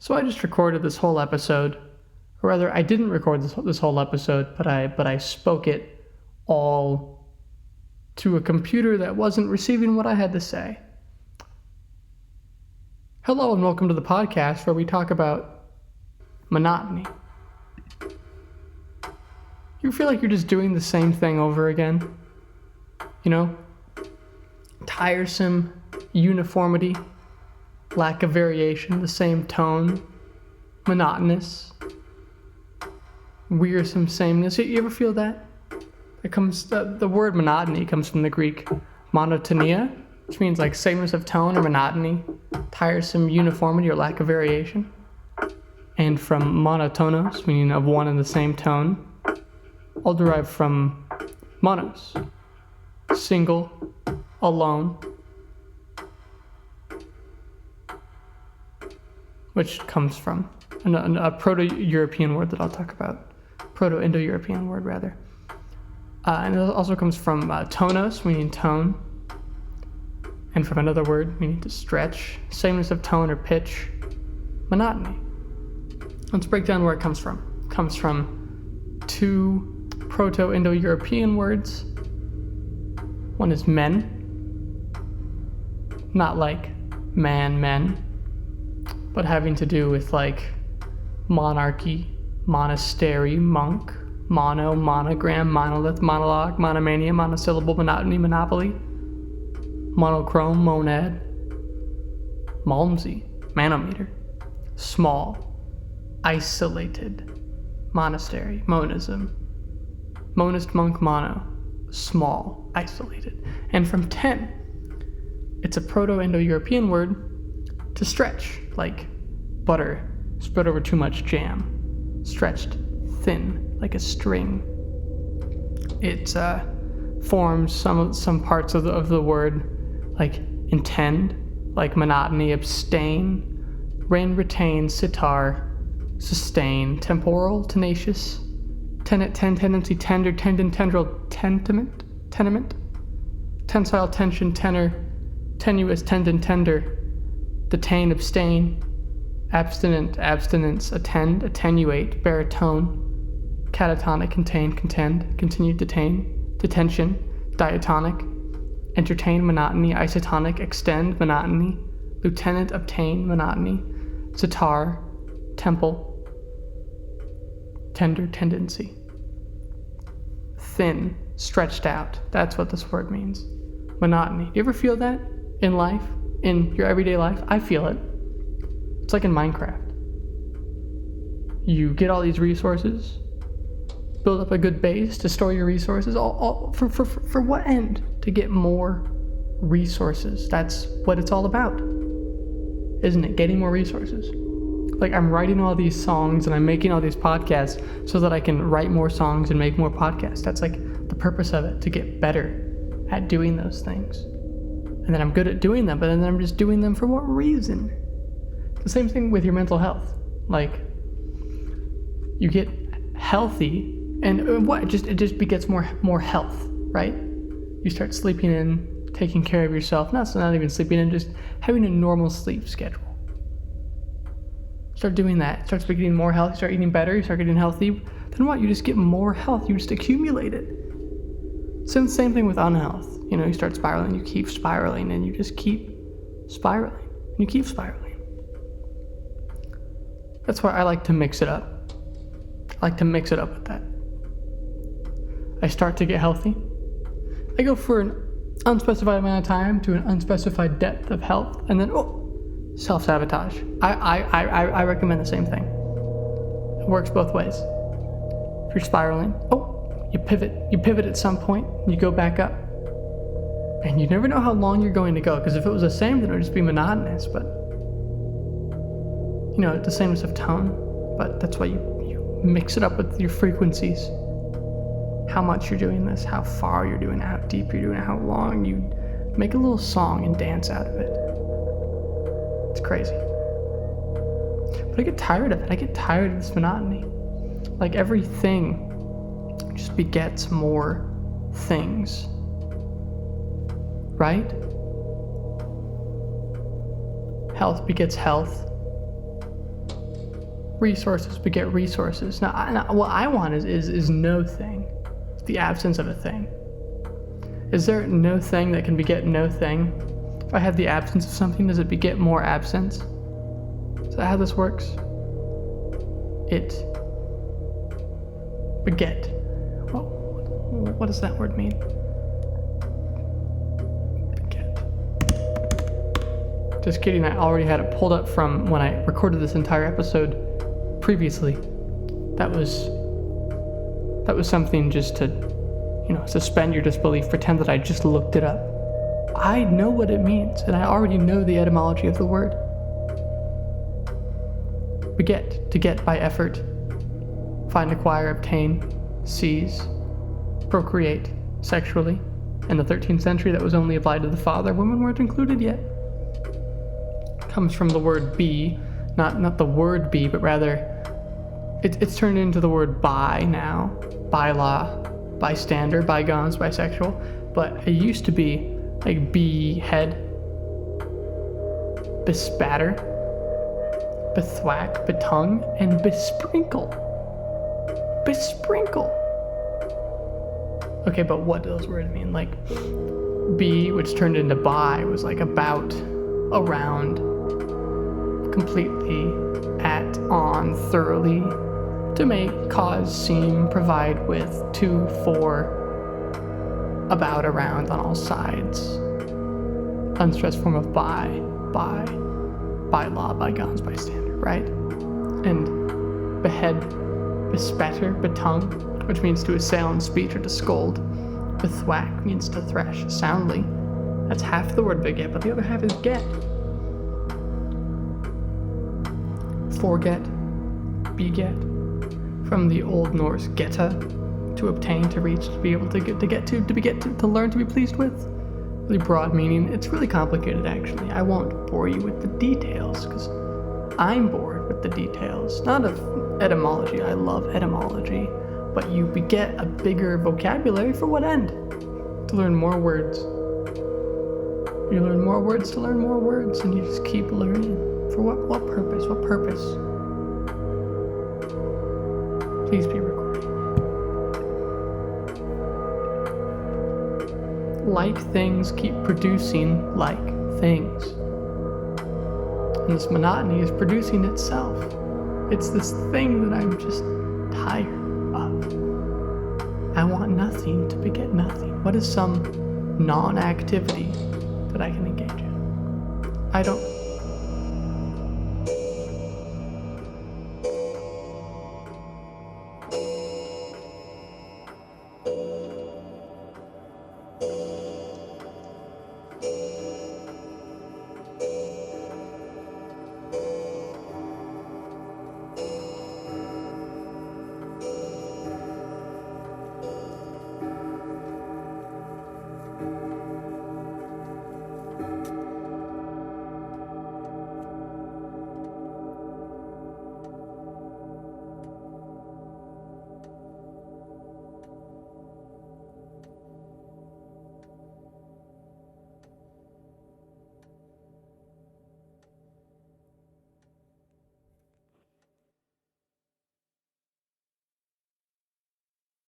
So I just recorded this whole episode, or rather, I didn't record this whole episode, but I spoke it all to a computer that wasn't receiving what I had to say. Hello and welcome to the podcast where we talk about monotony. You feel like you're just doing the same thing over again? You know? Tiresome uniformity, lack of variation, the same tone, monotonous, wearisome sameness. You ever feel that? The word monotony comes from the Greek monotonia, which means like sameness of tone or monotony, tiresome uniformity or lack of variation, and from monotonos, meaning of one and the same tone, all derived from monos, single, alone, which comes from a Proto-European word that I'll talk about. Proto-Indo-European word, rather. And it also comes from tonos, meaning tone, and from another word, meaning to stretch, sameness of tone or pitch, monotony. Let's break down where it comes from. It comes from two Proto-Indo-European words. One is men, not like men, but having to do with like monarchy, monastery, monk, mono, monogram, monolith, monologue, monomania, monosyllable, monotony, monopoly, monochrome, monad, malmsey, manometer, small, isolated, monastery, monism, monist, monk, mono, small, isolated. And from 10, it's a Proto-Indo-European word to stretch, like butter spread over too much jam, stretched thin like a string. It forms some parts of the word, like intend, like monotony, abstain, retain, sitar, sustain, temporal, tenacious, tendency, tender, tendon, tendril, tenement, tensile, tension, tenor, tenuous, tendon, tender, detain, abstain, abstinent, abstinence, attend, attenuate, baritone, catatonic, contain, contend, continue, detain, detention, diatonic, entertain, monotony, isotonic, extend, monotony, lieutenant, obtain, monotony, sitar, temple, tender, tendency, thin, stretched out. That's what this word means. Monotony. Do you ever feel that in life? In your everyday life? I feel it. It's like in Minecraft. You get all these resources, build up a good base to store your resources, all for what end? To get more resources. That's what it's all about, isn't it? Getting more resources. Like, I'm writing all these songs and I'm making all these podcasts so that I can write more songs and make more podcasts. That's like the purpose of it, to get better at doing those things. And then I'm good at doing them, but then I'm just doing them for what reason? The same thing with your mental health. Like, you get healthy, and it just begets more health, right? You start sleeping in, taking care of yourself. Not even sleeping in, just having a normal sleep schedule. Start doing that. Start getting more health. You start eating better. You start getting healthy. Then what? You just get more health. You just accumulate it. So the same thing with unhealth. You know, you start spiraling, you keep spiraling, and you just keep spiraling. And you keep spiraling. That's why I like to mix it up. I like to mix it up with that. I start to get healthy. I go for an unspecified amount of time to an unspecified depth of health, and then, self-sabotage. I recommend the same thing. It works both ways. If you're spiraling, you pivot at some point, you go back up. And you never know how long you're going to go, because if it was the same, then it would just be monotonous, but, you know, the sameness of tone. But that's why you mix it up with your frequencies. How much you're doing this, how far you're doing it, how deep you're doing it, how long. You make a little song and dance out of it. It's crazy. But I get tired of it. I get tired of this monotony. Like, everything just begets more things. Right? Health begets health. Resources beget resources. Now, what I want is no thing. The absence of a thing. Is there no thing that can beget no thing? If I have the absence of something, does it beget more absence? Is that how this works? It beget. Well, what does that word mean? Beget. Just kidding, I already had it pulled up from when I recorded this entire episode previously. That was something just to, suspend your disbelief, pretend that I just looked it up. I know what it means, and I already know the etymology of the word. Beget, to get by effort. Find, acquire, obtain, seize, procreate sexually. In the 13th century, that was only applied to the father. Women weren't included yet. It comes from the word be, not the word be, but rather it's turned into the word by now. By law, bystander, bygones, bisexual. But it used to be like behead, bespatter, bethwack, betongue, and besprinkle. Besprinkle. Okay, but what do those words mean? Like, be, which turned into by, was like about, around, completely, at, on, thoroughly, to make, cause, seem, provide with, to, for, about, around, on all sides. Unstressed form of by law, bygones, bystander, right? And behead, bespatter, betongue, which means to assail in speech or to scold. Bethwack means to thresh soundly. That's half the word beget, but the other half is get. Forget, beget, from the Old Norse geta, to obtain, to reach, to be able to get to learn, to be pleased with. Really broad meaning. It's really complicated, actually. I won't bore you with the details, because I'm bored with the details. Not of etymology. I love etymology. But you beget a bigger vocabulary for what end? To learn more words. You learn more words to learn more words, and you just keep learning. For what purpose? What purpose? Please be recording. Like things keep producing like things. And this monotony is producing itself. It's this thing that I'm just tired of. I want nothing to beget nothing. What is some non-activity that I can engage in? I don't